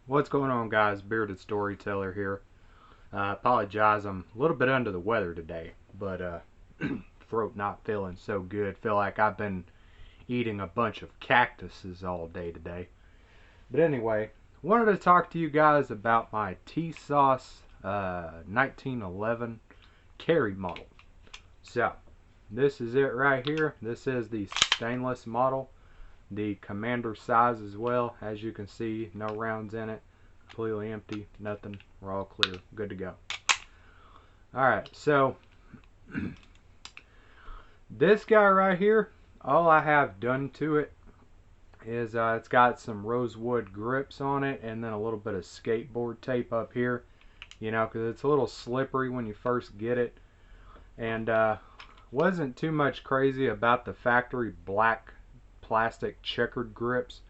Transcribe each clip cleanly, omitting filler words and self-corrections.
What's going on, guys? Bearded Storyteller here. Apologize, I'm a little bit under the weather today, but throat not feeling so good. Feel like I've been eating a bunch of cactuses all day today. But anyway, wanted to talk to you guys about my Tisas 1911 carry model. So, this is it right here. This is the stainless model. The commander size as well. As you can see, no rounds in it. Completely empty, nothing. We're all clear, good to go. Alright, so this guy right here, all I have done to it is it's got some rosewood grips on it and then a little bit of skateboard tape up here, you know, because it's a little slippery when you first get it. And wasn't too much crazy about the factory black plastic checkered grips.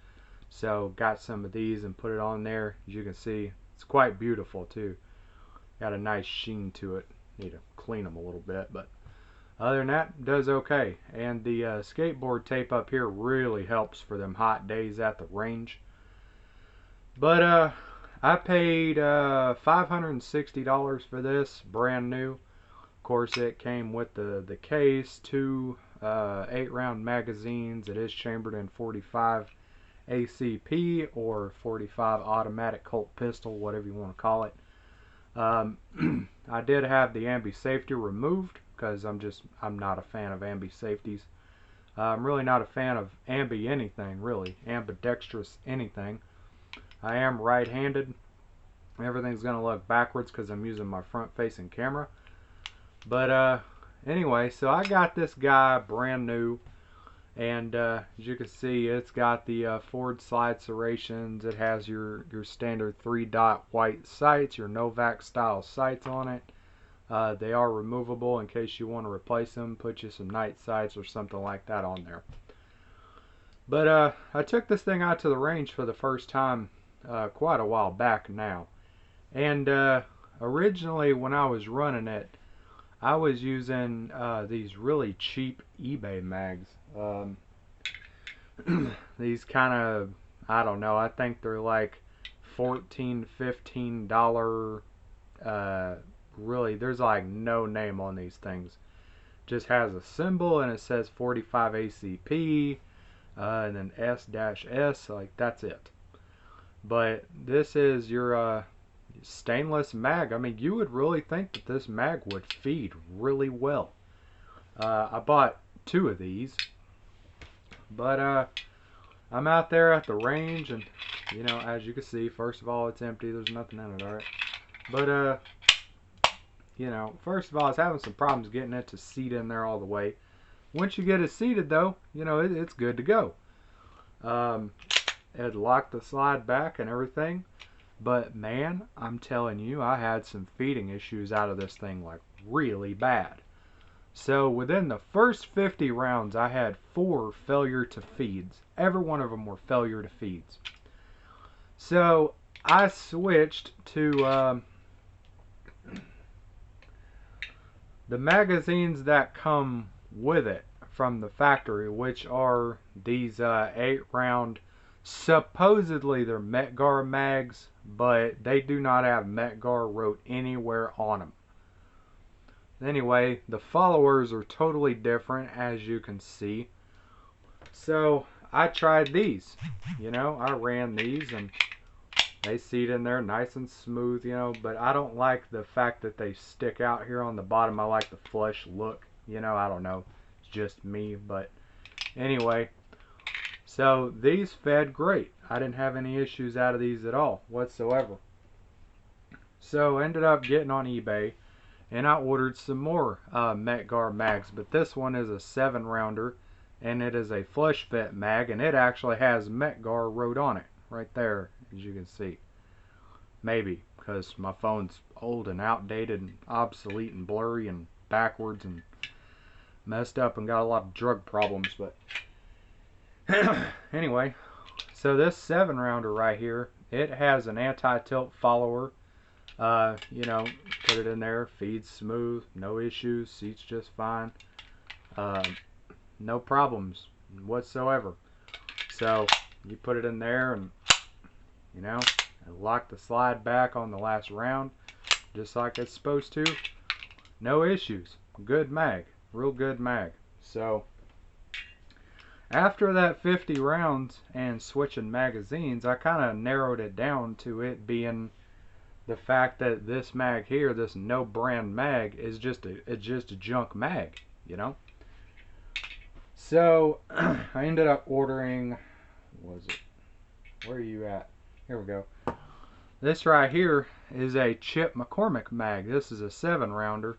So got some of these and put it on there. As you can see, it's quite beautiful too. Got a nice sheen to it. Need to clean them a little bit, but other than that, it does okay. And the skateboard tape up here really helps for them hot days at the range. But I paid $560 for this, brand new. Of course, it came with the case, two 8-round magazines. It is chambered in 45 ACP or 45 automatic Colt pistol, whatever you want to call it. I did have the ambi safety removed because I'm not a fan of ambi safeties. I'm really not a fan of ambi anything, really, ambidextrous anything. I am right-handed. Everything's gonna look backwards because I'm using my front-facing camera. But anyway, so I got this guy brand new. And as you can see, it's got the forward slide serrations. It has your standard 3-dot white sights, your Novak style sights on it. They are removable in case you want to replace them, put you some night sights or something like that on there. But I took this thing out to the range for the first time quite a while back now. And originally when I was running it, I was using these really cheap eBay mags. These kind of, I don't know, I think they're like $14, $15. Really, there's like no name on these things. Just has a symbol and it says 45 ACP and then S-S, like that's it. But this is your stainless mag. I mean, you would really think that this mag would feed really well. I bought two of these, but I'm out there at the range, and you know, as you can see, first of all, it's empty. There's nothing in it, all right. But you know, first of all, I was having some problems getting it to seat in there all the way. Once you get it seated, though, you know, it's good to go. It locked the slide back and everything. But man, I'm telling you, I had some feeding issues out of this thing, like really bad. So within the first 50 rounds, I had 4 failure to feeds. Every one of them were failure to feeds. So I switched to the magazines that come with it from the factory, which are these 8-round, supposedly they're Metgar mags, but they do not have Metgar wrote anywhere on them. Anyway, the followers are totally different, as you can see. So I tried these. You know, I ran these and they seat in there nice and smooth, you know, but I don't like the fact that they stick out here on the bottom. I like the flush look, you know, I don't know. It's just me, but anyway. So these fed great. I didn't have any issues out of these at all whatsoever. So ended up getting on eBay and I ordered some more Metgar mags, but this one is a 7-rounder and it is a flush fit mag, and it actually has Metgar wrote on it right there, as you can see. Maybe because my phone's old and outdated and obsolete and blurry and backwards and messed up and got a lot of drug problems, but anyway, so this 7-rounder right here, it has an anti-tilt follower. You know, put it in there, feeds smooth, no issues, seats just fine. No problems whatsoever. So you put it in there and, you know, and lock the slide back on the last round just like it's supposed to. No issues. Good mag. Real good mag. So after that 50 rounds and switching magazines, I kind of narrowed it down to it being the fact that this mag here, this no brand mag, is just a junk mag, you know. So I ended up ordering, what was it? Where are you at? Here we go. This right here is a Chip McCormick mag. This is a 7-rounder.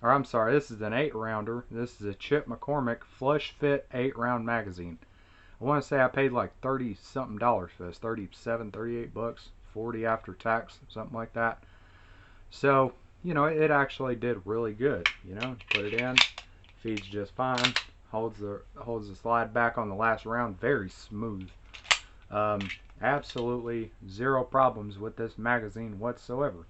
Or I'm sorry, this is an 8-rounder. This is a Chip McCormick flush fit 8-round magazine. I want to say I paid like 30 something dollars for this. 37, 38 bucks, 40 after tax, something like that. So, you know, it actually did really good. You know, put it in, feeds just fine. Holds the slide back on the last round very smooth. Absolutely zero problems with this magazine whatsoever.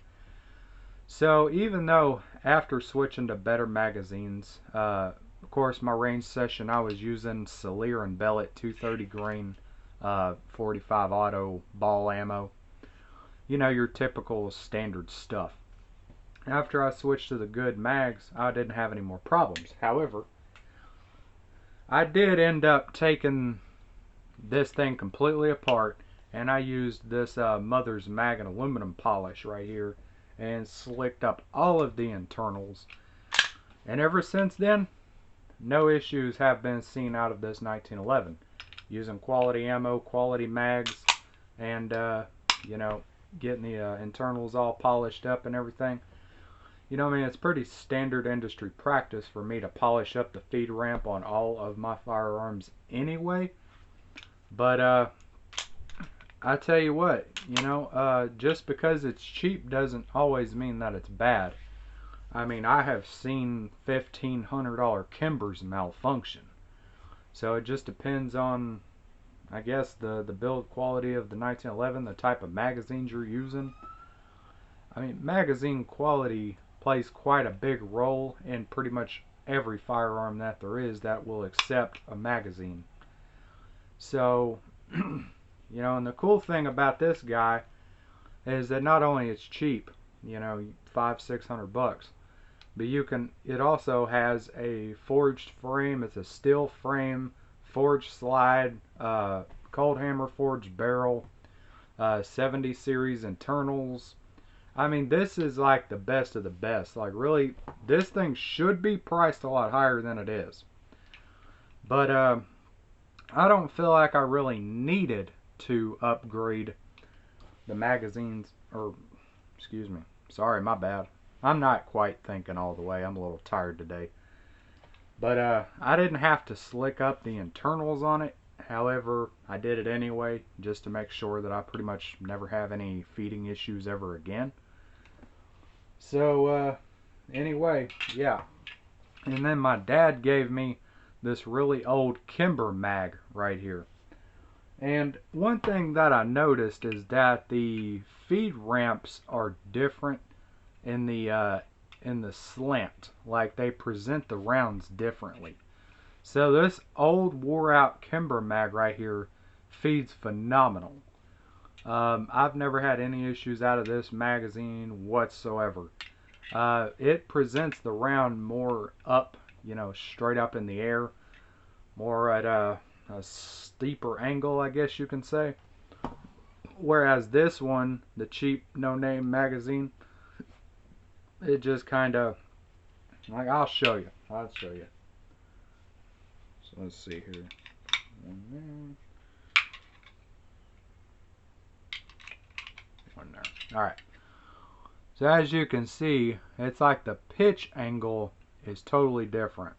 So even though after switching to better magazines, of course my range session I was using Cellier and Bellet 230 grain 45 auto ball ammo. You know, your typical standard stuff. After I switched to the good mags, I didn't have any more problems. However, I did end up taking this thing completely apart, and I used this Mother's Mag and aluminum polish right here and slicked up all of the internals. And ever since then, no issues have been seen out of this 1911. Using quality ammo, quality mags, and you know, getting the internals all polished up and everything. You know, I mean, it's pretty standard industry practice for me to polish up the feed ramp on all of my firearms anyway. But I tell you what, you know, just because it's cheap doesn't always mean that it's bad. I mean, I have seen $1,500 Kimbers malfunction. So it just depends on, I guess, the build quality of the 1911, the type of magazines you're using. I mean, magazine quality plays quite a big role in pretty much every firearm that there is that will accept a magazine. So, you know, and the cool thing about this guy is that not only it's cheap, you know, 500-600 bucks, but it also has a forged frame. It's a steel frame, forged slide, cold hammer forged barrel, 70 series internals. I mean, this is like the best of the best. Like, really, this thing should be priced a lot higher than it is. But I don't feel like I really needed to upgrade the magazines, or excuse me, sorry, my bad. I'm not quite thinking all the way. I'm a little tired today. But I didn't have to slick up the internals on it. However, I did it anyway just to make sure that I pretty much never have any feeding issues ever again. So anyway, yeah. And then my dad gave me this really old Kimber mag right here. And one thing that I noticed is that the feed ramps are different in the slant. Like, they present the rounds differently. So this old wore out Kimber mag right here feeds phenomenal. I've never had any issues out of this magazine whatsoever. It presents the round more up, you know, straight up in the air, more at a steeper angle, I guess you can say. Whereas this one, the cheap no-name magazine, it just kind of, like, I'll show you. So let's see here. One there. Alright. So as you can see, it's like the pitch angle is totally different.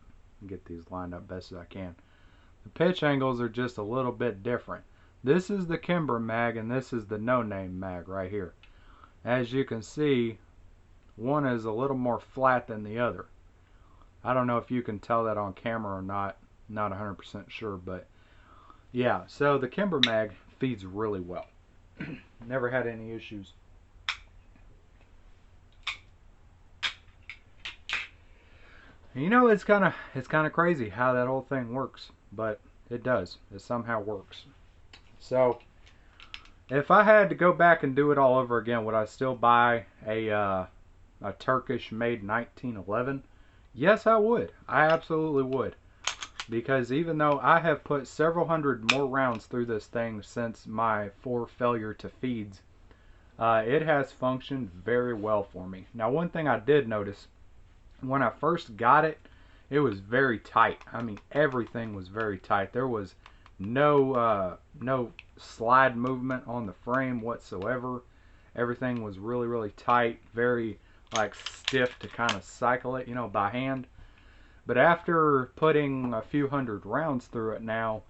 Get these lined up best as I can. The pitch angles are just a little bit different. This is the Kimber mag and this is the no-name mag right here. As you can see, one is a little more flat than the other. I don't know if you can tell that on camera or not. Not 100% sure, but yeah. So the Kimber mag feeds really well. Never had any issues. You know, it's kind of crazy how that whole thing works, but it does. It somehow works. So If I had to go back and do it all over again, would I still buy a Turkish made 1911? Yes, I would. I absolutely would. Because even though I have put several hundred more rounds through this thing since my 4 failure to feeds, it has functioned very well for me. Now, one thing I did notice when I first got it, it was very tight. I mean, everything was very tight. There was no slide movement on the frame whatsoever. Everything was really, really tight, very like stiff to kind of cycle it, by hand. But after putting a few hundred rounds through it now,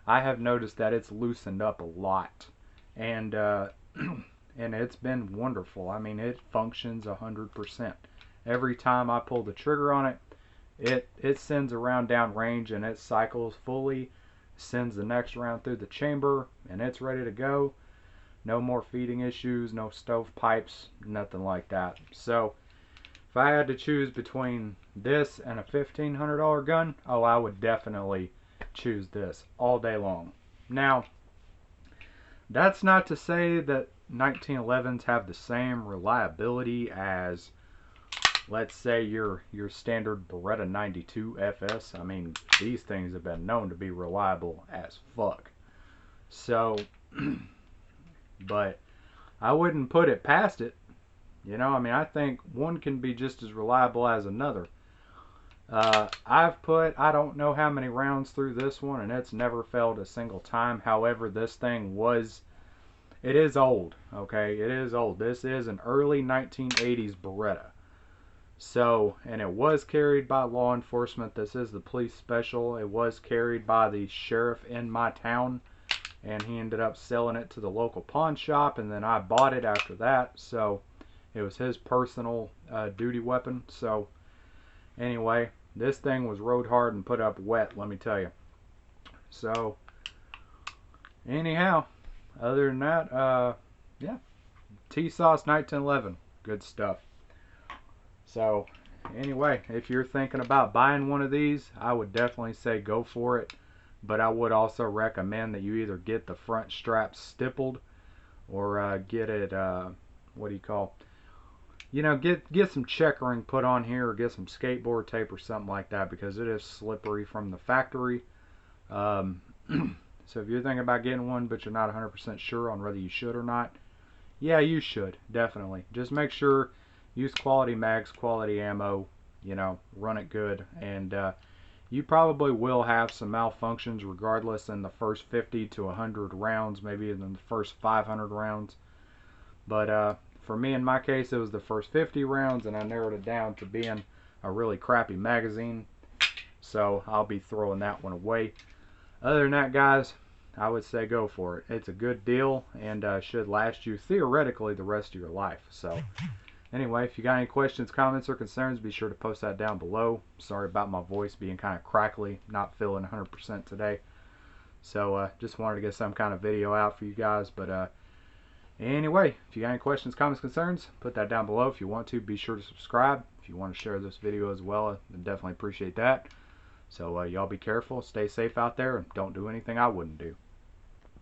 I have noticed that it's loosened up a lot, and and it's been wonderful. I mean, it functions 100%. Every time I pull the trigger on it, it sends a round down range and it cycles fully, sends the next round through the chamber, and it's ready to go. No more feeding issues, no stovepipes, nothing like that. So if I had to choose between this and a $1,500 gun, oh, I would definitely choose this all day long. Now, that's not to say that 1911s have the same reliability as, let's say, your standard Beretta 92 FS. I mean, these things have been known to be reliable as fuck. So, but I wouldn't put it past it. I mean, I think one can be just as reliable as another. I've put, I don't know how many rounds through this one, and it's never failed a single time. However, this thing it is old, okay? It is old. This is an early 1980s Beretta. So, and it was carried by law enforcement. This is the police special. It was carried by the sheriff in my town, and he ended up selling it to the local pawn shop, and then I bought it after that. So, it was his personal duty weapon. So, anyway, this thing was rode hard and put up wet, let me tell you. So, anyhow, other than that, yeah, Tisas 1911, good stuff. So, anyway, if you're thinking about buying one of these, I would definitely say go for it. But I would also recommend that you either get the front straps stippled or get it, what do you call, get some checkering put on here, or get some skateboard tape or something like that, because it is slippery from the factory. So if you're thinking about getting one but you're not 100% sure on whether you should or not, yeah, you should, definitely. Just make sure, use quality mags, quality ammo, run it good, and you probably will have some malfunctions regardless in the first 50 to 100 rounds, maybe in the first 500 rounds. But for me, in my case, it was the first 50 rounds, and I narrowed it down to being a really crappy magazine. So I'll be throwing that one away. Other than that, guys, I would say go for it. It's a good deal and should last you theoretically the rest of your life. So anyway, if you got any questions, comments, or concerns, be sure to post that down below. Sorry about my voice being kind of crackly, not feeling 100% today. So just wanted to get some kind of video out for you guys. But anyway, if you got any questions, comments, concerns, put that down below. If you want to, be sure to subscribe. If you want to share this video as well, I definitely appreciate that. So y'all be careful, stay safe out there, and don't do anything I wouldn't do.